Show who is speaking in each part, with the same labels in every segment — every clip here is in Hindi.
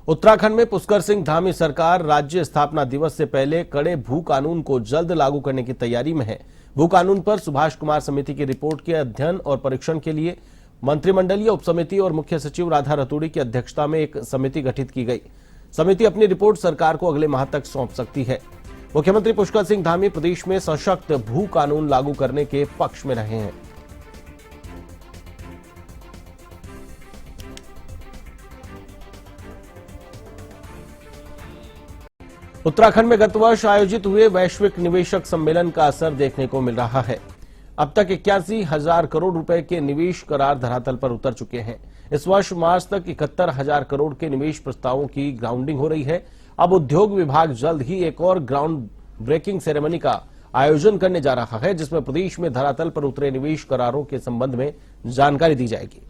Speaker 1: उत्तराखंड में पुष्कर सिंह धामी सरकार राज्य स्थापना दिवस से पहले कड़े भू कानून को जल्द लागू करने की तैयारी में है। भू कानून पर सुभाष कुमार समिति की रिपोर्ट के अध्ययन और परीक्षण के लिए मंत्रिमंडलीय उपसमिति और मुख्य सचिव राधा रतूड़ी की अध्यक्षता में एक समिति गठित की गई। समिति अपनी रिपोर्ट सरकार को अगले माह तक सौंप सकती है। मुख्यमंत्री पुष्कर सिंह धामी प्रदेश में सशक्त भू कानून लागू करने के पक्ष में रहे हैं। उत्तराखंड में गत वर्ष आयोजित हुए वैश्विक निवेशक सम्मेलन का असर देखने को मिल रहा है। अब तक 81,000 करोड़ रुपए के निवेश करार धरातल पर उतर चुके हैं। इस वर्ष मार्च तक 71,000 करोड़ के निवेश प्रस्तावों की ग्राउंडिंग हो रही है। अब उद्योग विभाग जल्द ही एक और ग्राउंड ब्रेकिंग सेरेमनी का आयोजन करने जा रहा है, जिसमें प्रदेश में धरातल पर उतरे निवेश करारों के संबंध में जानकारी दी जाएगी।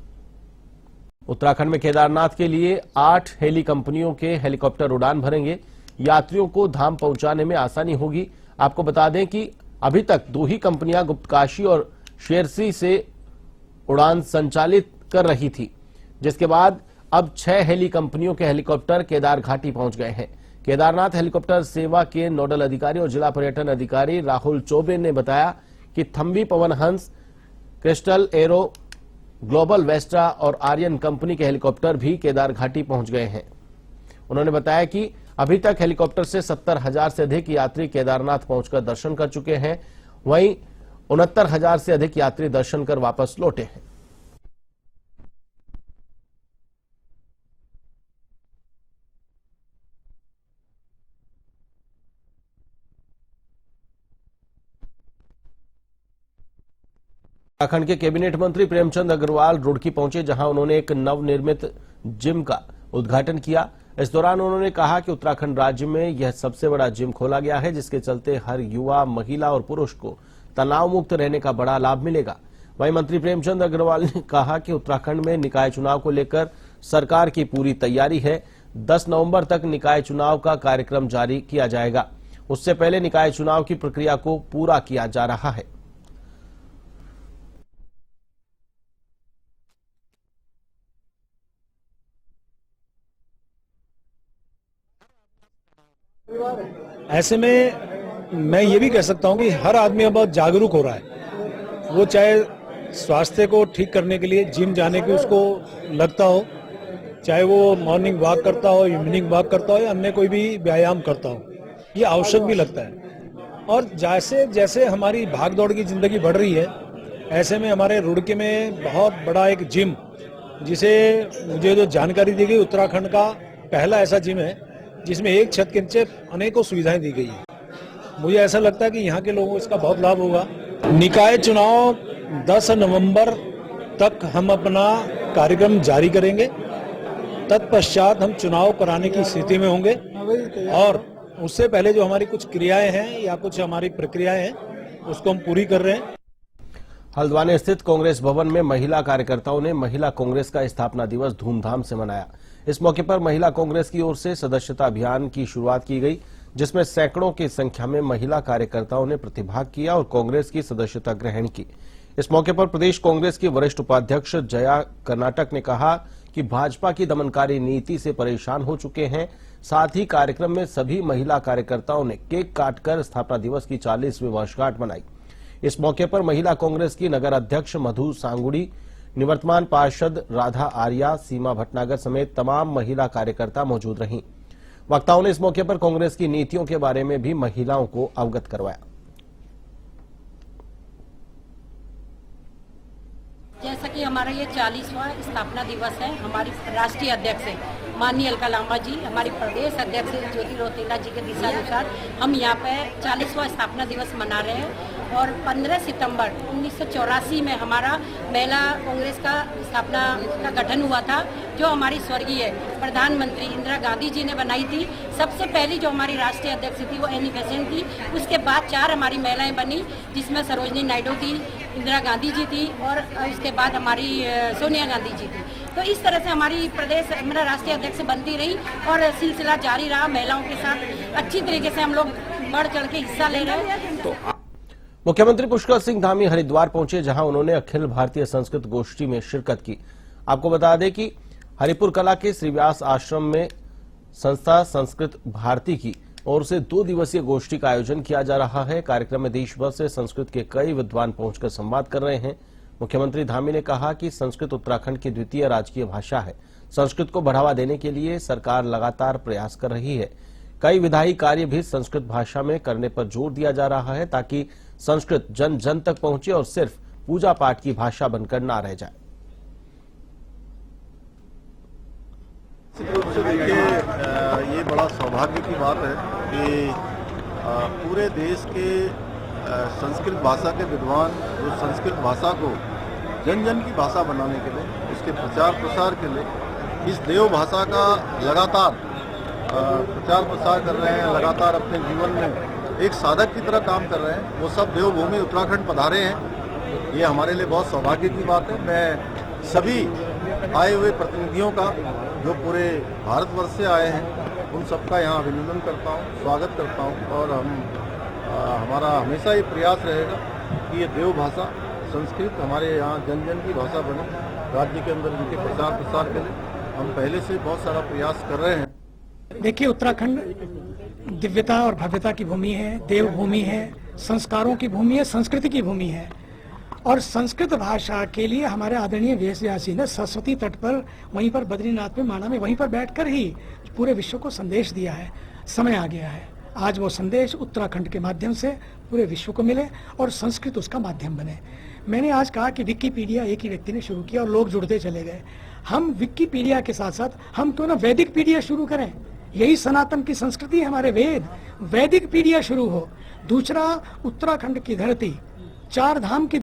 Speaker 1: उत्तराखंड में केदारनाथ के लिए 8 हेली कंपनियों के हेलीकॉप्टर उड़ान भरेंगे। यात्रियों को धाम पहुंचाने में आसानी होगी। आपको बता दें कि अभी तक 2 ही कंपनियां गुप्तकाशी और शेरसी से उड़ान संचालित कर रही थी, जिसके बाद अब 6 हेली कंपनियों के हेलीकॉप्टर केदार घाटी पहुंच गए हैं। केदारनाथ हेलीकॉप्टर सेवा के नोडल अधिकारी और जिला पर्यटन अधिकारी राहुल चौबे ने बताया कि Thambi Pawan Hans, crystal arrow, global Vista और आर्यन कंपनी के हेलीकॉप्टर भी केदार घाटी पहुंच गए हैं। उन्होंने बताया कि अभी तक हेलीकॉप्टर से 70,000 से अधिक यात्री केदारनाथ पहुंचकर दर्शन कर चुके हैं। वहीं 69,000 से अधिक यात्री दर्शन कर वापस लौटे हैं। उत्तराखंड के कैबिनेट मंत्री प्रेमचंद अग्रवाल रुड़की पहुंचे, जहां उन्होंने एक नवनिर्मित जिम का उद्घाटन किया। इस दौरान उन्होंने कहा कि उत्तराखंड राज्य में यह सबसे बड़ा जिम खोला गया है, जिसके चलते हर युवा, महिला और पुरुष को तनाव मुक्त रहने का बड़ा लाभ मिलेगा। वहीं मंत्री प्रेमचंद अग्रवाल ने कहा कि उत्तराखंड में निकाय चुनाव को लेकर सरकार की पूरी तैयारी है। 10 नवंबर तक निकाय चुनाव का कार्यक्रम जारी किया जाएगा। उससे पहले निकाय चुनाव की प्रक्रिया को पूरा किया जा रहा है।
Speaker 2: ऐसे में मैं ये भी कह सकता हूं कि हर आदमी अब बहुत जागरूक हो रहा है। वो चाहे स्वास्थ्य को ठीक करने के लिए जिम जाने की उसको लगता हो, चाहे वो मॉर्निंग वॉक करता हो, इवनिंग वॉक करता हो या अन्य कोई भी व्यायाम करता हो, ये आवश्यक भी लगता है। और जैसे जैसे हमारी भागदौड़ की जिंदगी बढ़ रही है, ऐसे में हमारे रुड़की में बहुत बड़ा एक जिम, जिसे मुझे जो जानकारी दी गई, उत्तराखंड का पहला ऐसा जिम है जिसमें एक छत के नीचे अनेकों सुविधाएं दी गई है। मुझे ऐसा लगता है कि यहाँ के लोगों को इसका बहुत लाभ होगा। निकाय चुनाव 10 नवंबर तक हम अपना कार्यक्रम जारी करेंगे। तत्पश्चात हम चुनाव कराने की स्थिति में होंगे और उससे पहले जो हमारी कुछ क्रियाएं हैं या कुछ हमारी प्रक्रियाएं हैं, उसको हम पूरी कर रहे हैं।
Speaker 1: हल्द्वानी स्थित कांग्रेस भवन में महिला कार्यकर्ताओं ने महिला कांग्रेस का स्थापना दिवस धूमधाम से मनाया। इस मौके पर महिला कांग्रेस की ओर से सदस्यता अभियान की शुरुआत की गई, जिसमें सैकड़ों की संख्या में महिला कार्यकर्ताओं ने प्रतिभाग किया और कांग्रेस की सदस्यता ग्रहण की। इस मौके पर प्रदेश कांग्रेस की वरिष्ठ उपाध्यक्ष जया कर्नाटक ने कहा कि भाजपा की दमनकारी नीति से परेशान हो चुके हैं। साथ ही कार्यक्रम में सभी महिला कार्यकर्ताओं ने केक काटकर स्थापना दिवस की 40वीं वर्षगांठ मनाई। इस मौके पर महिला कांग्रेस की नगर अध्यक्ष मधु सांगुड़ी, निवर्तमान पार्षद राधा आर्या, सीमा भटनागर समेत तमाम महिला कार्यकर्ता मौजूद रहीं। वक्ताओं ने इस मौके पर कांग्रेस की नीतियों के बारे में भी महिलाओं को अवगत करवाया।
Speaker 3: जैसा कि हमारा ये 40वां स्थापना दिवस है, हमारी राष्ट्रीय अध्यक्ष माननीय अलका लांबा जी, हमारी प्रदेश अध्यक्ष ज्योति रौतेला जी के दिशानुसार हम यहाँ पे 40वां स्थापना दिवस मना रहे हैं। और 15 सितंबर 1984 में हमारा महिला कांग्रेस का स्थापना का गठन हुआ था, जो हमारी स्वर्गीय प्रधानमंत्री इंदिरा गांधी जी ने बनाई थी। सबसे पहली जो हमारी राष्ट्रीय अध्यक्ष थी वो एनी बेसेंट थी। उसके बाद 4 हमारी महिलाएं बनी, जिसमें सरोजनी नायडू थी, इंदिरा गांधी जी थी और उसके बाद हमारी सोनिया गांधी जी थी। तो इस तरह से हमारी प्रदेश मेरा राष्ट्रीय अध्यक्ष बनती रही और सिलसिला जारी रहा। महिलाओं के साथ अच्छी तरीके से हम लोग बढ़ चढ़ के हिस्सा ले रहे हैं।
Speaker 1: मुख्यमंत्री पुष्कर सिंह धामी हरिद्वार पहुंचे, जहां उन्होंने अखिल भारतीय संस्कृत गोष्ठी में शिरकत की। आपको बता दें कि हरिपुर कला के श्री व्यास आश्रम में संस्था संस्कृत भारती की ओर से 2 दिवसीय गोष्ठी का आयोजन किया जा रहा है। कार्यक्रम में देश भर से संस्कृत के कई विद्वान पहुंचकर संवाद कर रहे हैं। मुख्यमंत्री धामी ने कहा कि संस्कृत उत्तराखंड की द्वितीय राजकीय भाषा है। संस्कृत को बढ़ावा देने के लिए सरकार लगातार प्रयास कर रही है। कई विधायी कार्य भी संस्कृत भाषा में करने पर जोर दिया जा रहा है ताकि संस्कृत जन जन तक पहुंचे और सिर्फ पूजा पाठ की भाषा बनकर ना रह जाए।
Speaker 4: निश्चित रूप से देखिए ये बड़ा सौभाग्य की बात है कि पूरे देश के संस्कृत भाषा के विद्वान जो संस्कृत भाषा को जन जन की भाषा बनाने के लिए, उसके प्रचार प्रसार के लिए इस देव भाषा का लगातार प्रचार प्रसार कर रहे हैं, लगातार अपने जीवन में एक साधक की तरह काम कर रहे हैं। वो सब देवभूमि उत्तराखंड पधारे हैं। ये हमारे लिए बहुत सौभाग्य की बात है। मैं सभी आए हुए प्रतिनिधियों का जो पूरे भारतवर्ष से आए हैं उन सबका यहाँ अभिनंदन करता हूँ, स्वागत करता हूँ और हमारा हमेशा ये प्रयास रहेगा कि ये देव भाषा संस्कृत हमारे यहाँ जन जन की भाषा बने। राज्य के अंदर इनके प्रचार प्रसार के लिए हम पहले से बहुत सारा प्रयास कर रहे हैं।
Speaker 5: देखिए, उत्तराखंड दिव्यता और भव्यता की भूमि है, देवभूमि है, संस्कारों की भूमि है, संस्कृति की भूमि है। और संस्कृत भाषा के लिए हमारे आदरणीय वेद व्यासी ने सरस्वती तट पर, वहीं पर बद्रीनाथ में, माणा में, वहीं पर बैठकर ही पूरे विश्व को संदेश दिया है। समय आ गया है, आज वो संदेश उत्तराखंड के माध्यम से पूरे विश्व को मिले और संस्कृत उसका माध्यम बने। मैंने आज कहा कि विकिपीडिया एक ही व्यक्ति ने शुरू किया और लोग जुड़ते चले गए। हम विकिपीडिया के साथ साथ हम क्यों ना वैदिक पीडिया शुरू करें। यही सनातन की संस्कृति है, हमारे वेद। वैदिक पीडिया शुरू हो। दूसरा, उत्तराखंड की धरती 4 धाम की